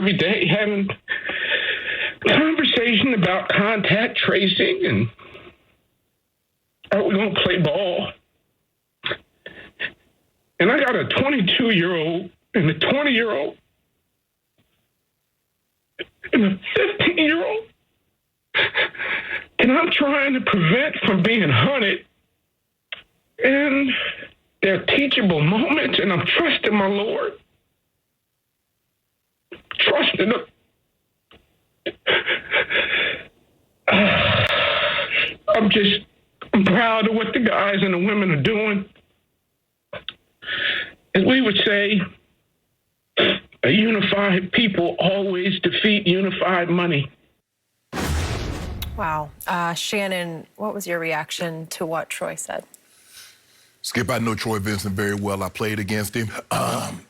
every day having conversation about contact tracing and are we going to play ball? And I got a 22-year-old and a 20-year-old and a 15-year-old. And I'm trying to prevent from being hunted. And they're teachable moments, and I'm trusting my Lord. Trusting him. I'm proud of what the guys and the women are doing. As we would say, a unified people always defeat unified money. Wow. Shannon, what was your reaction to what Troy said? Skip, I know Troy Vincent very well. I played against him.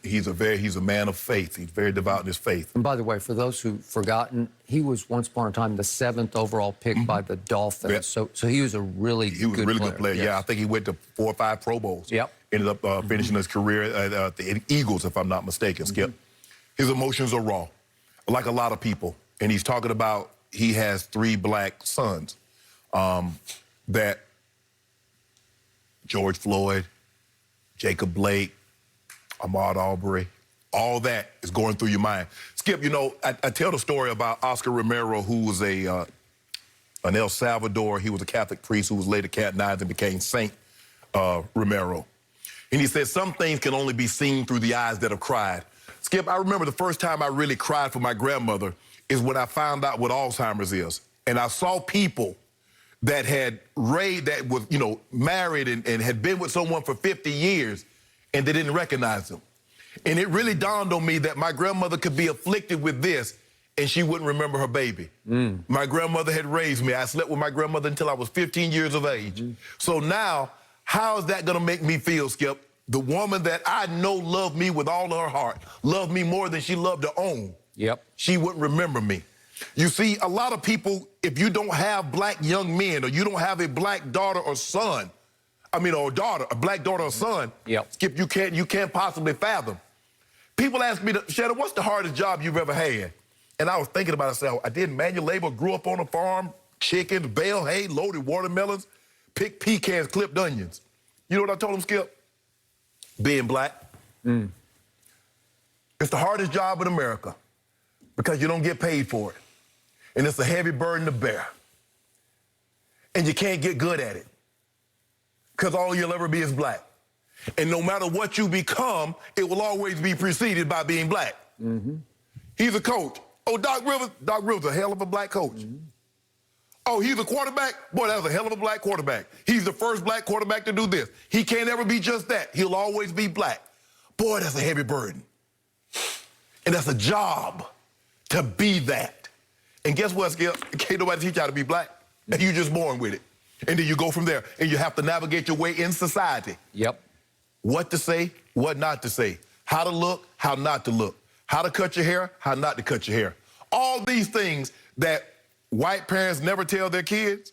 He's a man of faith. He's very devout in his faith. And by the way, for those who've forgotten, he was once upon a time the 7th overall pick by the Dolphins. Yeah. So he was a really good player. Yes. Yeah, I think he went to 4 or 5 Pro Bowls. Yep. Ended up finishing his career at the Eagles, if I'm not mistaken, Skip. His emotions are raw, like a lot of people. And he's talking about he has 3 black sons that George Floyd, Jacob Blake, Ahmaud Arbery, all that is going through your mind. Skip, you know, I tell the story about Oscar Romero, who was an El Salvador. He was a Catholic priest who was later canonized and became Saint Romero. And he said some things can only be seen through the eyes that have cried. Skip, I remember the first time I really cried for my grandmother is when I found out what Alzheimer's is. And I saw people that that was, you know, married and had been with someone for 50 years, and they didn't recognize them. And it really dawned on me that my grandmother could be afflicted with this, and she wouldn't remember her baby. My grandmother had raised me. I slept with my grandmother until I was 15 years of age. So now, how is that gonna make me feel, Skip? The woman that I know loved me with all of her heart, loved me more than she loved her own. Yep. She wouldn't remember me. You see, a lot of people, if you don't have black young men or you don't have a black daughter or son, or daughter, a black daughter or son, Skip, you can't possibly fathom. People ask me, Shannon, what's the hardest job you've ever had? And I was thinking about it, I said, I did manual labor, grew up on a farm, chickens, bale hay, loaded watermelons, picked pecans, clipped onions. You know what I told them, Skip? Being black. It's the hardest job in America because you don't get paid for it. And it's a heavy burden to bear. And you can't get good at it because all you'll ever be is black. And no matter what you become, it will always be preceded by being black. He's a coach. Oh, Doc Rivers, a hell of a black coach. Oh, he's a quarterback? Boy, that's a hell of a black quarterback. He's the first black quarterback to do this. He can't ever be just that. He'll always be black. Boy, that's a heavy burden. And that's a job to be that. And guess what, Skip? Can't nobody teach you how to be black. You're just born with it. And then you go from there. And you have to navigate your way in society. Yep. What to say, what not to say. How to look, how not to look. How to cut your hair, how not to cut your hair. All these things that white parents never tell their kids,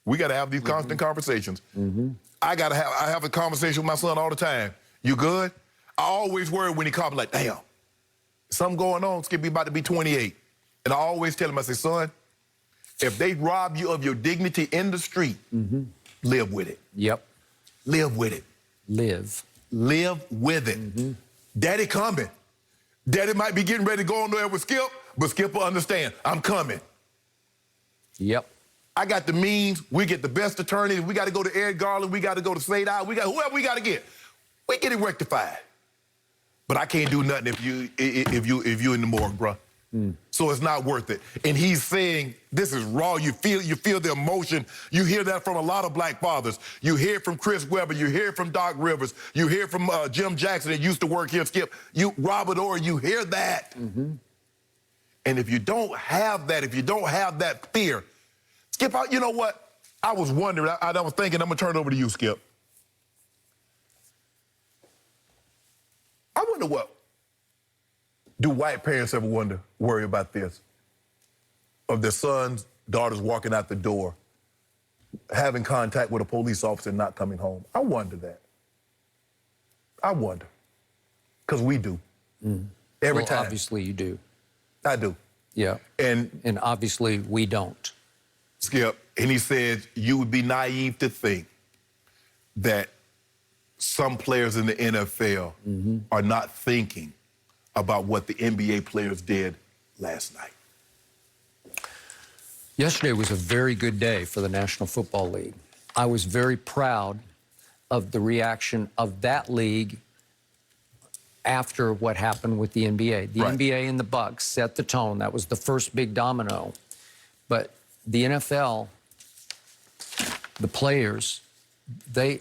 we got to have these constant conversations. I have a conversation with my son all the time. You good? I always worry when he calls me like, damn, something going on, Skip, be about to be 28. And I always tell him, I say, son, if they rob you of your dignity in the street, live with it. Yep. Live with it. Live with it. Daddy coming. Daddy might be getting ready to go on there with Skip, but Skip will understand, I'm coming. Yep. I got the means. We get the best attorneys. We got to go to Ed Garland. We got to go to Slade Eye. We got whoever we got to get. We get it rectified. But I can't do nothing if you in the morgue, bruh. So it's not worth it. And he's saying this is raw. You feel the emotion. You hear that from a lot of black fathers. You hear it from Chris Webber. You hear it from Doc Rivers. You hear it from Jim Jackson that used to work here, Skip. Robert Orr, you hear that. And if you don't have that, if you don't have that fear, Skip, you know what? I was wondering, I was thinking, I'm going to turn it over to you, Skip. I wonder what. Do white parents ever worry about this? Of their sons, daughters walking out the door, having contact with a police officer and not coming home? I wonder that. I wonder. Because we do. Every time. Obviously you do. I do. Yeah. And obviously we don't. Skip, and he said you would be naive to think that some players in the NFL are not thinking about what the NBA players did last night. Yesterday was a very good day for the National Football League. I was very proud of the reaction of that league after what happened with the NBA. The NBA and the Bucks set the tone. That was the first big domino. But the NFL, the players, they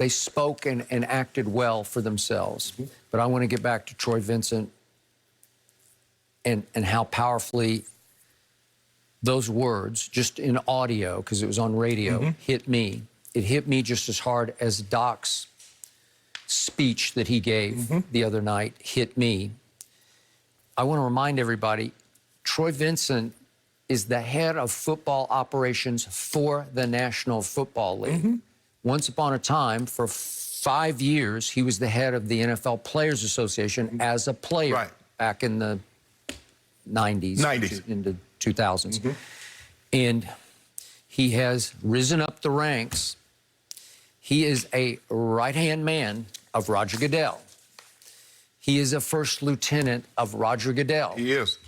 spoke and acted well for themselves. But I want to get back to Troy Vincent and how powerfully those words, just in audio, because it was on radio, hit me. It hit me just as hard as Doc's speech that he gave the other night hit me. I want to remind everybody, Troy Vincent is the head of football operations for the National Football League. Once upon a time, for 5 years, he was the head of the NFL Players Association as a player back in the 90s. Into 2000s. And he has risen up the ranks. He is a right-hand man of Roger Goodell. He is a first lieutenant of Roger Goodell. He is.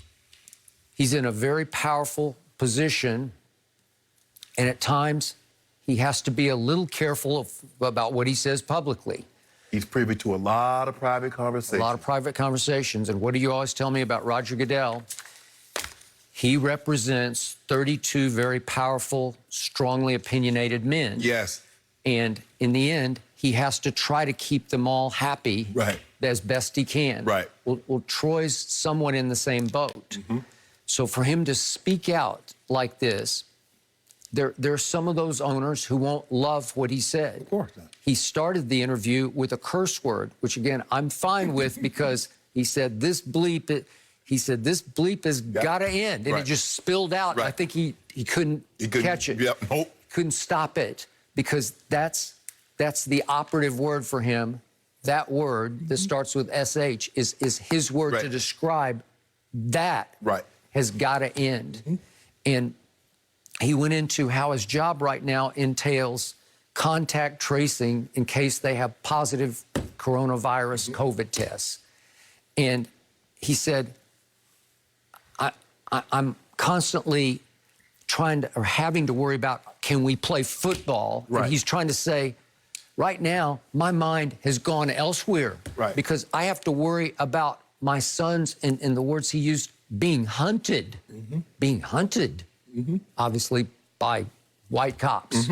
He's in a very powerful position, and at times he has to be a little careful about what he says publicly. He's privy to a lot of private conversations. A lot of private conversations. And what do you always tell me about Roger Goodell? He represents 32 very powerful, strongly opinionated men. Yes. And in the end, he has to try to keep them all happy as best he can. Well, Troy's somewhat in the same boat. So for him to speak out like this, there are some of those owners who won't love what he said. Of course not. He started the interview with a curse word, which again, I'm fine with because he said this bleep, this bleep has got to end. And it just spilled out. I think he couldn't catch it. Couldn't stop it because that's the operative word for him. That word that starts with SH is his word to describe that has got to end. And he went into how his job right now entails contact tracing in case they have positive coronavirus COVID tests. And he said, I'm constantly having to worry about, can we play football? And he's trying to say, right now, my mind has gone elsewhere because I have to worry about my sons, and in the words he used, being hunted, being hunted, obviously by white cops.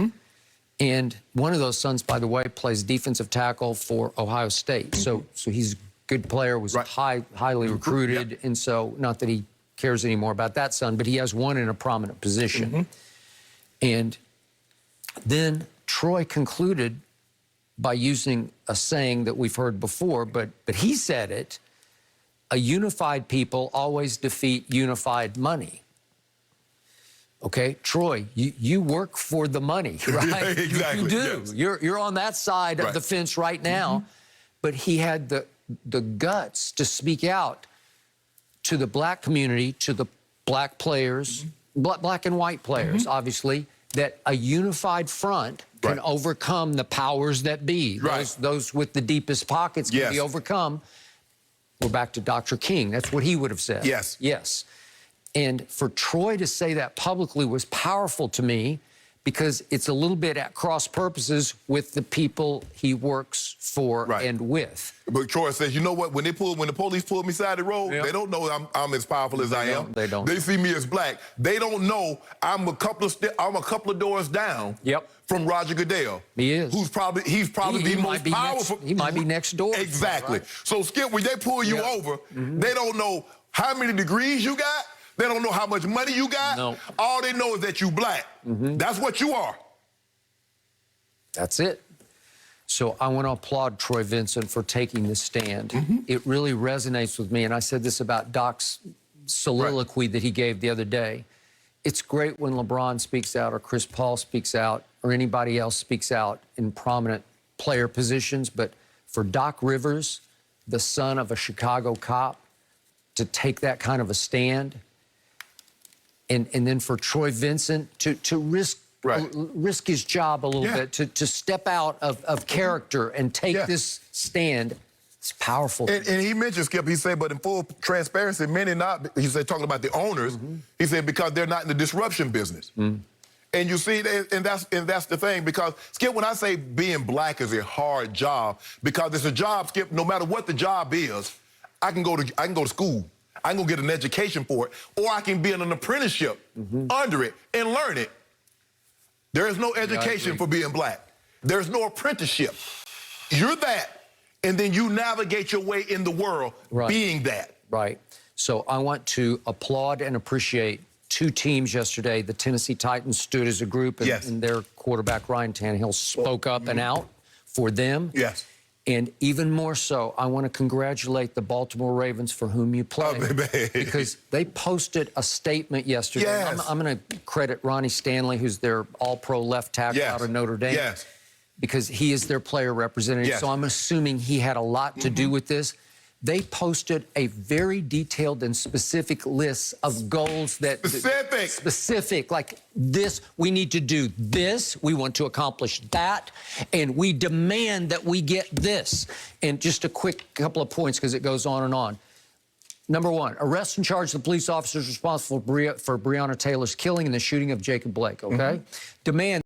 And one of those sons, by the way, plays defensive tackle for Ohio State. So he's a good player, was highly recruited, and so not that he cares anymore about that son, but he has one in a prominent position. And then Troy concluded by using a saying that we've heard before, but he said it, a unified people always defeat unified money. Okay, Troy, you work for the money, right? Exactly. You do. Yes. You're on that side of the fence right now. But he had the guts to speak out to the black community, to the black players, black and white players, obviously, that a unified front can overcome the powers that be. Those with the deepest pockets can be overcome. We're back to Dr. King. That's what he would have said. Yes. And for Troy to say that publicly was powerful to me because it's a little bit at cross purposes with the people he works for and with. But Troy says, you know what? When the police pull me side of the road, they don't know I'm as powerful as I am. They don't. They see me as black. They don't know I'm a couple of doors down from Roger Goodell. He is. He's probably the most powerful. He might be next door. Exactly. So Skip, when they pull you over, they don't know how many degrees you got. They don't know how much money you got. No. All they know is that you black. That's what you are. That's it. So I want to applaud Troy Vincent for taking this stand. It really resonates with me. And I said this about Doc's soliloquy that he gave the other day. It's great when LeBron speaks out or Chris Paul speaks out or anybody else speaks out in prominent player positions. But for Doc Rivers, the son of a Chicago cop, to take that kind of a stand, and then for Troy Vincent to risk risk his job a little bit, to step out of character and take this stand. It's powerful. And he mentioned, Skip, he said, but in full transparency, many not, he said, talking about the owners, he said, because they're not in the disruption business. And you see, and that's the thing, because, Skip, when I say being black is a hard job, because it's a job, Skip, no matter what the job is, I can go to school. I can go get an education for it, or I can be in an apprenticeship under it and learn it. There is no education for being black. There's no apprenticeship. You're that. And then you navigate your way in the world being that. Right. So I want to applaud and appreciate two teams yesterday. The Tennessee Titans stood as a group, and their quarterback, Ryan Tannehill, spoke up and out for them. Yes. And even more so, I want to congratulate the Baltimore Ravens, for whom you play, because they posted a statement yesterday. Yes. I'm going to credit Ronnie Stanley, who's their all-pro left tackle out of Notre Dame. Yes. Because he is their player representative. So I'm assuming he had a lot to do with this. They posted a very detailed and specific list of goals that... Specific, like this, we need to do this, we want to accomplish that, and we demand that we get this. And just a quick couple of points, because it goes on and on. Number one, arrest and charge the police officers responsible for Breonna Taylor's killing and the shooting of Jacob Blake, okay? Demand